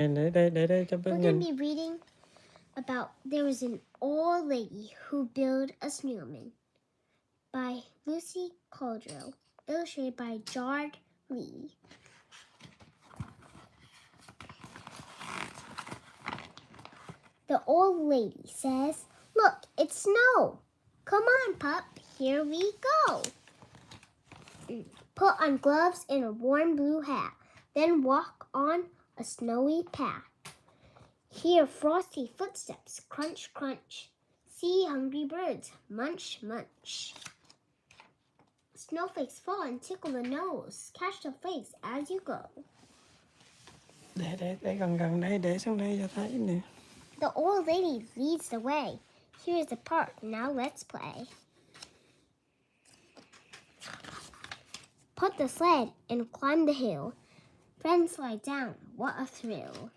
Để cho We're bên going nhìn. to be reading about There Was an Old Lady Who Built a Snowman by Lucy Caldwell, illustrated by Jard Lee. The old lady says, "Look, it's snow. Come on, pup, here we go. Put on gloves and a warm blue hat, then walk on a snowy path. Hear frosty footsteps, crunch, crunch. See hungry birds, munch, munch. Snowflakes fall and tickle the nose. Catch the flakes as you go." Để gần đây, để xuống đây cho thấy nè. The old lady leads the way. Here's the park, now let's play. Put the sled and climb the hill. Friends slide down, what a thrill.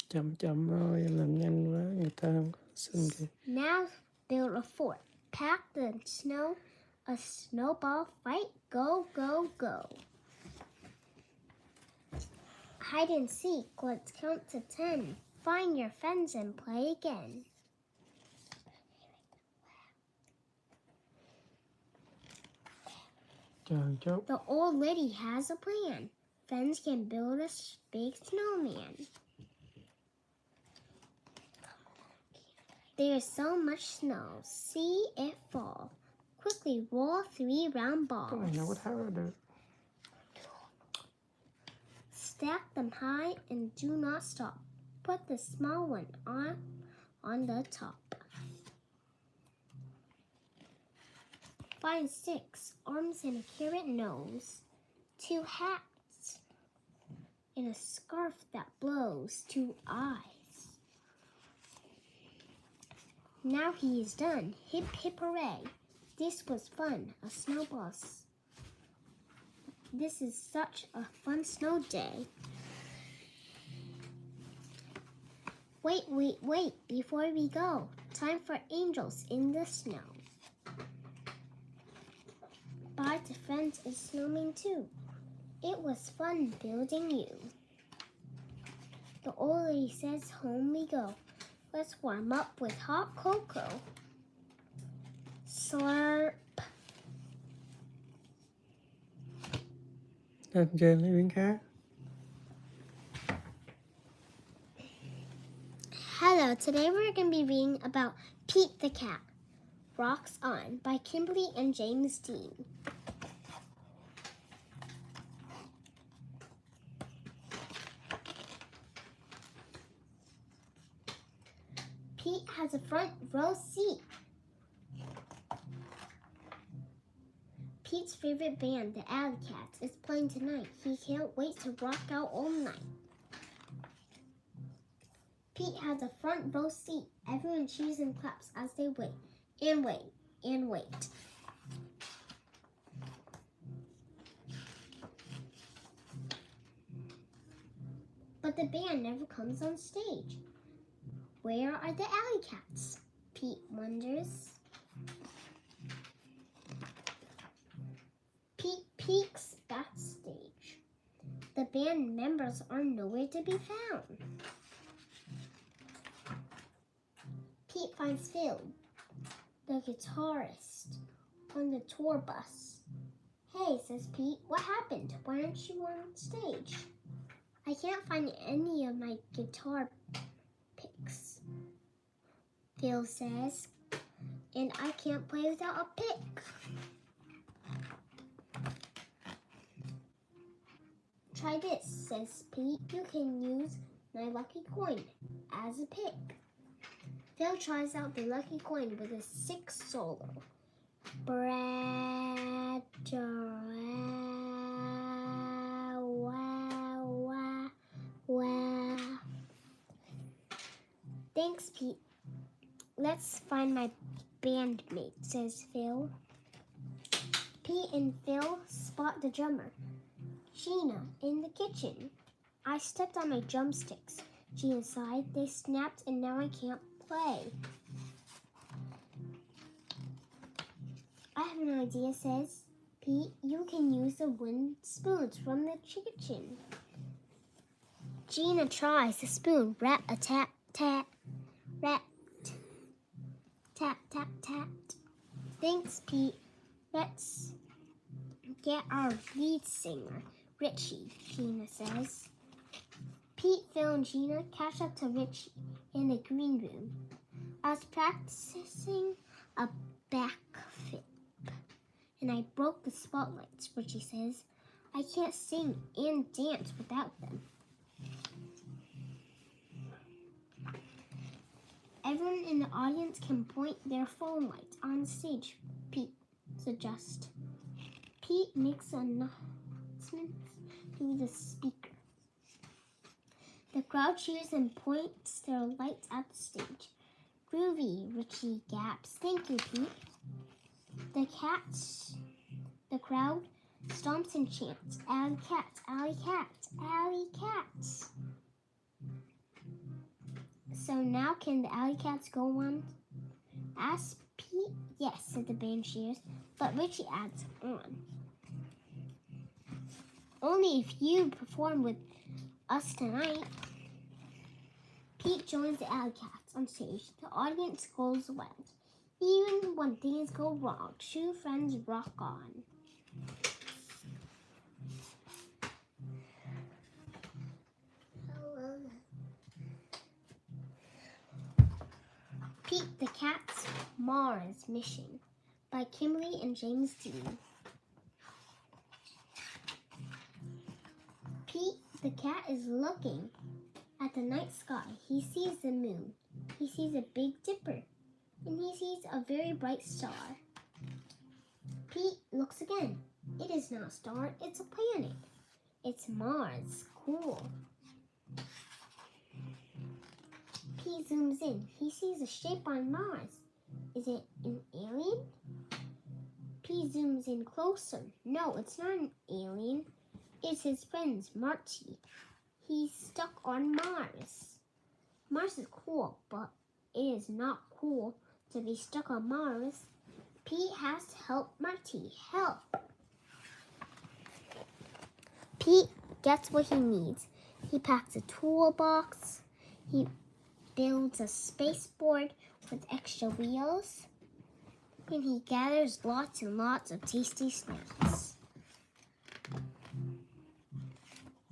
Chậm thôi, em làm nhanh quá, người ta không có xin kìa. Now build a fort. Pack the snow, a snowball fight, go, go, go. Hide and seek, let's count to 10. Find your friends and play again. Chờ chút. The old lady has a plan. Friends can build a big snowman. There's so much snow. See it fall. Quickly roll 3 round Cái này balls. đâu có tháo ra được. Stack them high and do not stop. Put the small one on the top. Find 6 arms and a carrot nose, 2 hats, and a scarf that blows, 2 eyes. Now he is done. Hip, hip, hooray. This was fun, a snowball. This is such a fun snow day. Wait, wait, wait, before we go. Time for angels in the snow. Bye to friends and snowmen too. It was fun building you. The old lady says home we go. Let's warm up with hot cocoa. Slurp. Lên trên lấy miếng khác. Hello, today we're going to be reading about Pete the Cat, Rocks On by Kimberly and James Dean. Pete has a front row seat. Pete's favorite band, the Alley Cats, is playing tonight. He can't wait to rock out all night. Pete has a front row seat. Everyone cheers and claps as they wait and wait and wait. But the band never comes on stage. Where are the Alley Cats? Pete wonders. Pete peeks backstage. The band members are nowhere to be found. Pete finds Phil, the guitarist, on the tour bus. "Hey," says Pete, "what happened? Why aren't you on stage?" "I can't find any of my guitar picks," Phil says, "and I can't play without a pick." "Try this," says Pete. "You can use my lucky coin as a pick." Phil tries out the lucky coin with a 6 solo. Brad, wow. "Thanks, Pete. Let's find my bandmate," says Phil. Pete and Phil spot the drummer, Gina, in the kitchen. "I stepped on my drumsticks," Gina sighed. "They snapped and now I can't play." "I have an idea," says Pete. "You can use the wooden spoons from the kitchen." Gina tries the spoon. Rat-a-tat-tat. Rat. Tap-tap-tat. Thanks, Pete. Let's get our lead singer, Richie, Gina says. Pete, Phil, and Gina catch up to Richie in the green room. I was practicing a backflip, and I broke the spotlights, Richie says. I can't sing and dance without them. Everyone in the audience can point their phone lights on stage, Pete suggests. Pete makes announcements through the speaker. The crowd cheers and points their lights at the stage. Groovy, Richie gaps. Thank you, Pete. The crowd stomps and chants, Alley cats, alley cats, alley cats. So now can the alley cats go on? Asked Pete. Yes, said the band cheers, but Richie adds on. Only if you perform with us tonight. Pete joins the alley cats on stage. The audience goes wild. Even when things go wrong, two friends rock on. Pete the Cat's Mars Mission by Kimberly and James Dean. Pete the cat is looking at the night sky. He sees the moon. He sees a Big Dipper. And he sees a very bright star. Pete looks again. It is not a star, it's a planet. It's Mars. Cool. Pete zooms in. He sees a shape on Mars. Is it an alien? Pete zooms in closer. No, it's not an alien. It's his friend, Marty. He's stuck on Mars. Mars is cool, but it is not cool to be stuck on Mars. Pete has to help Marty. Help! Pete gets what he needs. He packs a toolbox. He builds a spaceboard with extra wheels. And he gathers lots and lots of tasty snacks.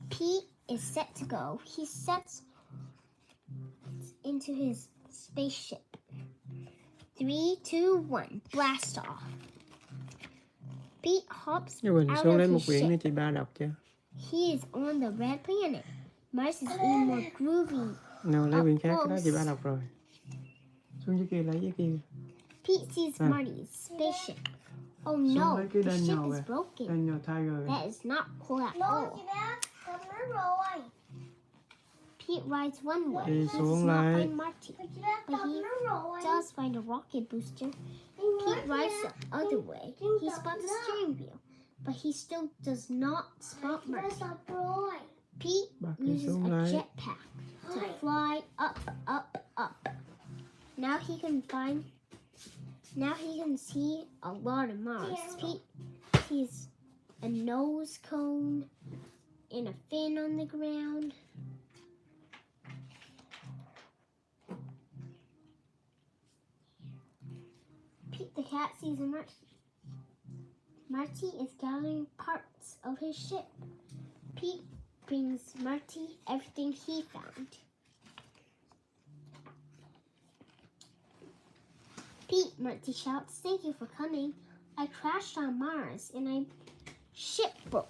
Pete is set to go. He sets into his spaceship. 3, 2, 1, blast off. Pete hops Chứ mình out xuống of lấy một his quyển nữa ship. chị ba đọc chưa? He is on the red planet. Mars is even more groovy. Nào lấy quyển khác, cái đó close. chị ba đọc rồi. Xuống dưới kia lấy dưới kia. Pete sees Marty's spaceship. Oh no, lấy cái the đèn ship nhỏ is kìa. broken. Đèn nhỏ Tiger kìa. That is not cool at all. Pete rides one way. Đi He does xuống not lại. find Marty, but he does find a rocket booster. Pete rides the other way. He spots a steering wheel, but he still does not spot Marty. Pete Bật đi uses xuống a lại. jetpack to fly up, up, up. Now he can see a lot of Mars. Pete sees a nose cone and a fin on the ground. Pete the cat sees a Marty. Marty is gathering parts of his ship. Pete brings Marty everything he found. Pete, Marty shouts, thank you for coming. I crashed on Mars and my ship broke.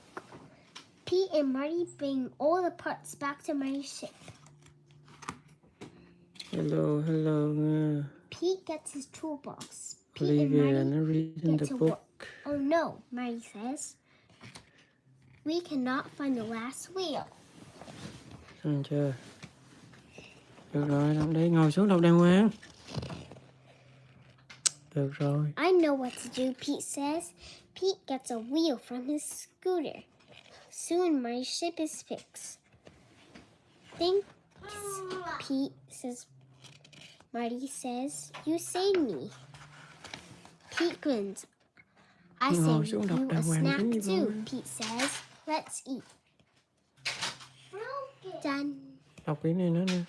Pete and Marty bring all the parts back to Marty's ship. Hello, hello nha. Pete gets his toolbox. Pete Olivia, and nó Marty reading get the to book. work. Oh no, Marty says. We cannot find the last wheel. Xong chưa? Được rồi, đọc đi, ngồi xuống đọc đàng hoàng. Được rồi. I know what to do, Pete says. Pete gets a wheel from his scooter. Soon my ship is fixed. Thanks, Pete, says Marty says. You saved me. Pete grins. I Ngồi saved xuống đọc you a đàng hoàng snack xuống đi too, con. Pete says. Let's eat. Done. Đọc cái này nữa nè.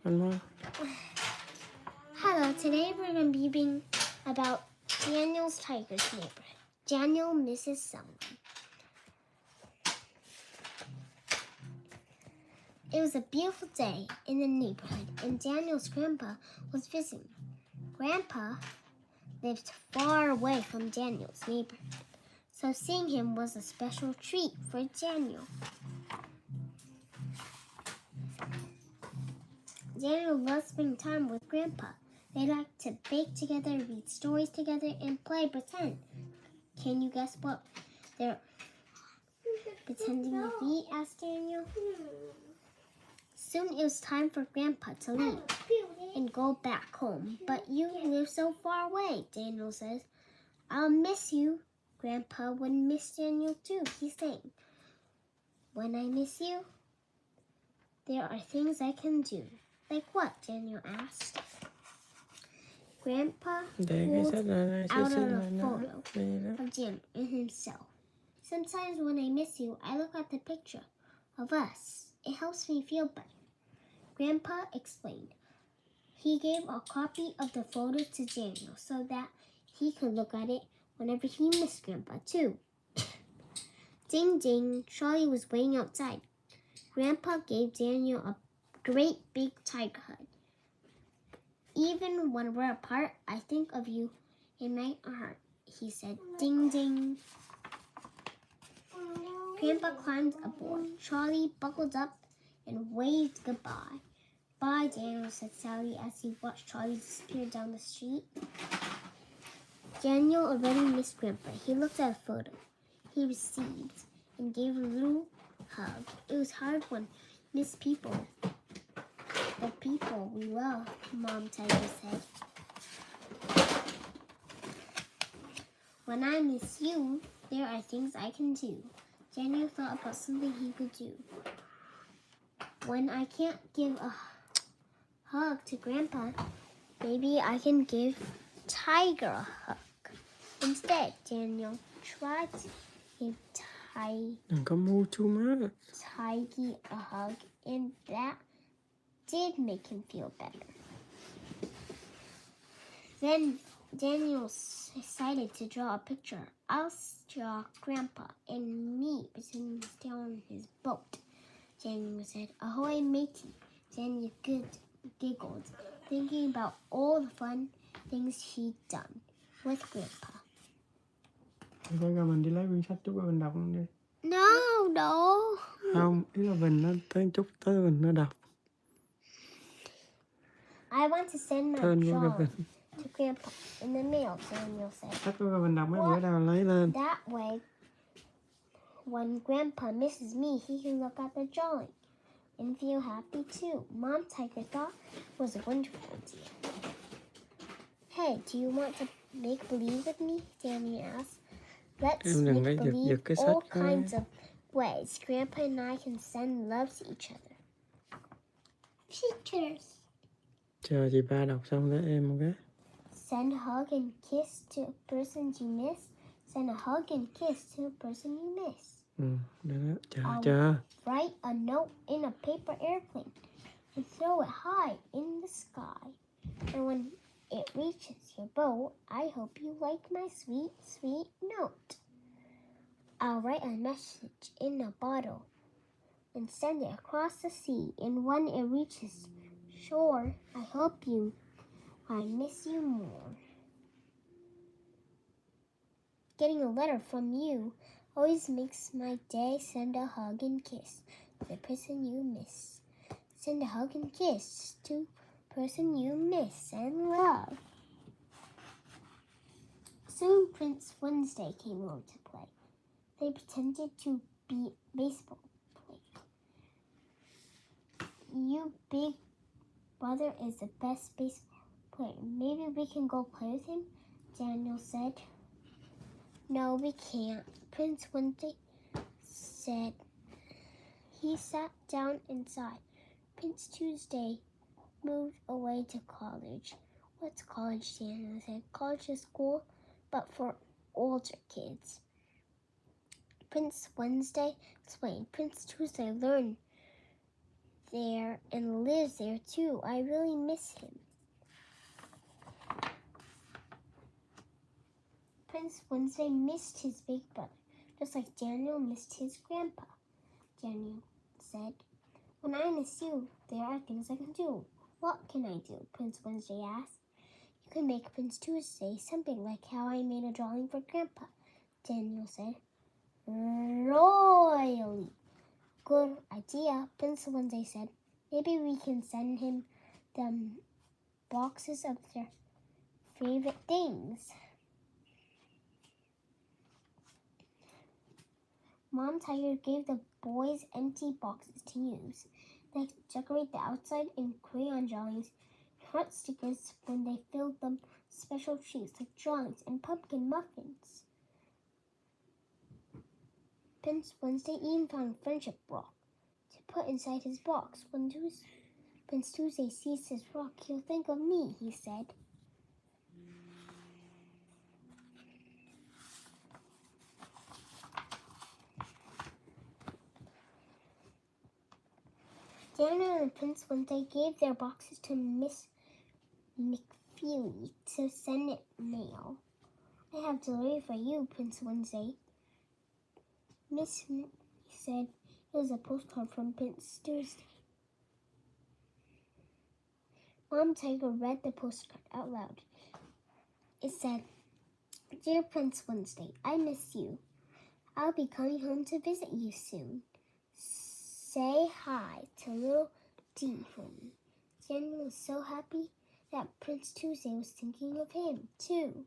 Anh nói. Hello, today we're going to be reading about Daniel's Tiger's neighborhood. Daniel misses someone. It was a beautiful day in the neighborhood, and Daniel's grandpa was visiting. Grandpa lived far away from Daniel's neighborhood, so seeing him was a special treat for Daniel. Daniel loved spending time with Grandpa. They liked to bake together, read stories together, and play pretend. Can you guess what they're pretending to be? Asked Daniel. Soon it was time for Grandpa to leave and go back home. But you live so far away, Daniel says. I'll miss you. Grandpa would miss Daniel too, he sang. When I miss you, there are things I can do. Like what? Daniel asked. Grandpa pulled out a photo of Daniel and himself. Sometimes when I miss you, I look at the picture of us. It helps me feel better. Grandpa explained. He gave a copy of the photo to Daniel so that he could look at it whenever he missed Grandpa too. Ding ding, Charlie was waiting outside. Grandpa gave Daniel a great big tiger hug. Even when we're apart, I think of you in my heart, he said. Ding ding. Grandpa climbed aboard. Charlie buckled up and waved goodbye. Bye, Daniel, said Sally as he watched Charlie disappear down the street. Daniel already missed Grandpa. He looked at a photo he received and gave a little hug. It was hard when we miss people. The people we love, Mom Tiger said. When I miss you, there are things I can do. Daniel thought about something he could do. When I can't give a hug to Grandpa, maybe I can give Tiger a hug. Instead, Daniel tried to give Tiggy a hug, and that did make him feel better. Then Daniel decided to draw a picture. I'll draw Grandpa and me pretending to stay on his boat. Daniel said, Ahoy, matey. Daniel giggled, thinking about all the fun things he'd done with Grandpa. Coi ra mình đi lấy quyển sách chúc mình đọc luôn đi. No. Không, ý là mình nó tới chút tới mình nó đọc. I want to send my drawing to Grandpa in the mail, Daniel said. Sách của mình đọc mấy bữa nào lấy lên. That way, when Grandpa misses me, he can look at the drawing and feel happy too. Mom Tiger thought it was a wonderful idea. Hey, do you want to make believe with me? Daniel asked. Let's make believe all kinds of ways Grandpa and I can send love to each other. Pictures. Chờ chị ba đọc xong để em một cái. Send a hug and kiss to a person you miss. Send a hug and kiss to a person you miss. Đó. Chờ. Write a note in a paper airplane and throw it high in the sky. And when it reaches your boat, I hope you like my sweet, sweet note. I'll write a message in a bottle and send it across the sea. And when it reaches shore, I hope I miss you more. Getting a letter from you always makes my day. Send a hug and kiss to the person you miss. Send a hug and kiss to the person you miss and love. Soon Prince Wednesday came over to play. They pretended to be baseball players. You big brother is the best baseball player. Maybe we can go play with him, Daniel said. No, we can't, Prince Wednesday said. He sat down inside. Prince Tuesday moved away to college. What's college, Daniel said. College is school, but for older kids. Prince Wednesday explained. Prince Tuesday learned there and lives there too. I really miss him. Prince Wednesday missed his big brother, just like Daniel missed his grandpa. Daniel said, when I miss you, there are things I can do. What can I do? Prince Wednesday asked. You can make Prince Tuesday something like how I made a drawing for Grandpa, Daniel said. Royally good idea, Prince Wednesday said. Maybe we can send him them boxes of their favorite things. Mom Tiger gave the boys empty boxes to use. They decorate the outside in crayon drawings, heart stickers when they filled them special treats like drawings and pumpkin muffins. Prince Wednesday even found friendship rock to put inside his box. When Prince Tuesday sees his rock, he'll think of me, he said. Daniel and Prince Wednesday gave their boxes to Miss McFeely to send it mail. I have delivery for you, Prince Wednesday. Miss said it was a postcard from Prince Tuesday. Mom Tiger read the postcard out loud. It said, Dear Prince Wednesday, I miss you. I'll be coming home to visit you soon. Say hi to little Dee for me. Daniel was so happy that Prince Tuesday was thinking of him, too.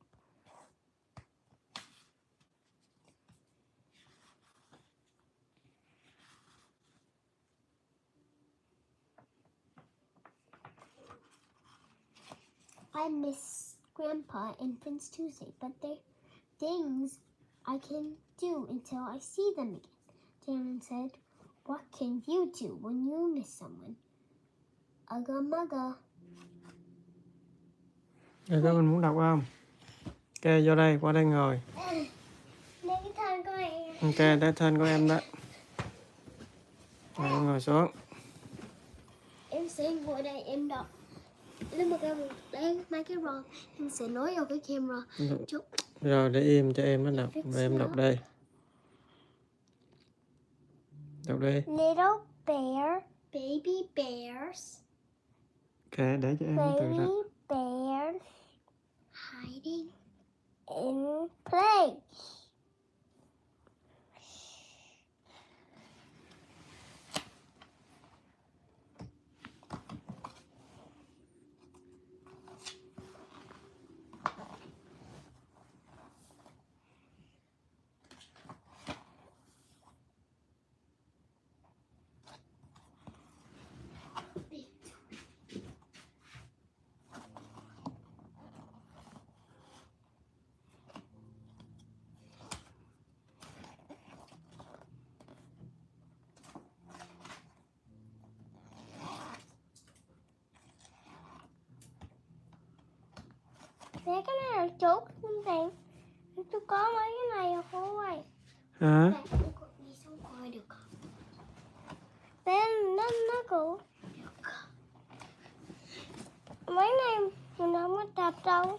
I miss Grandpa and Prince Tuesday, but they're things I can do until I see them again. Daniel said, What can you do when you miss someone? Ugga mugga. Rồi đó, mình muốn đọc không? Ok, vô đây, qua đây ngồi. Lấy cái thân của em. Ok, để thân của em đó. Rồi, ngồi xuống. Em sẽ ngồi đây em đọc. Lên một cái đấy mấy cái rồi em sẽ nói vào cái camera. Rồi, để im cho em nó đọc. Rồi em đọc đây. Đọc đi. Little bear, baby bears. Ok, để cho em tự đọc. Baby bears hiding in place. Thế cái này là chốt không thèm. Tôi có mấy cái này thôi. Hả? Đi xong coi được không? Thế nó cũng được. Mấy này mình không có tập đâu.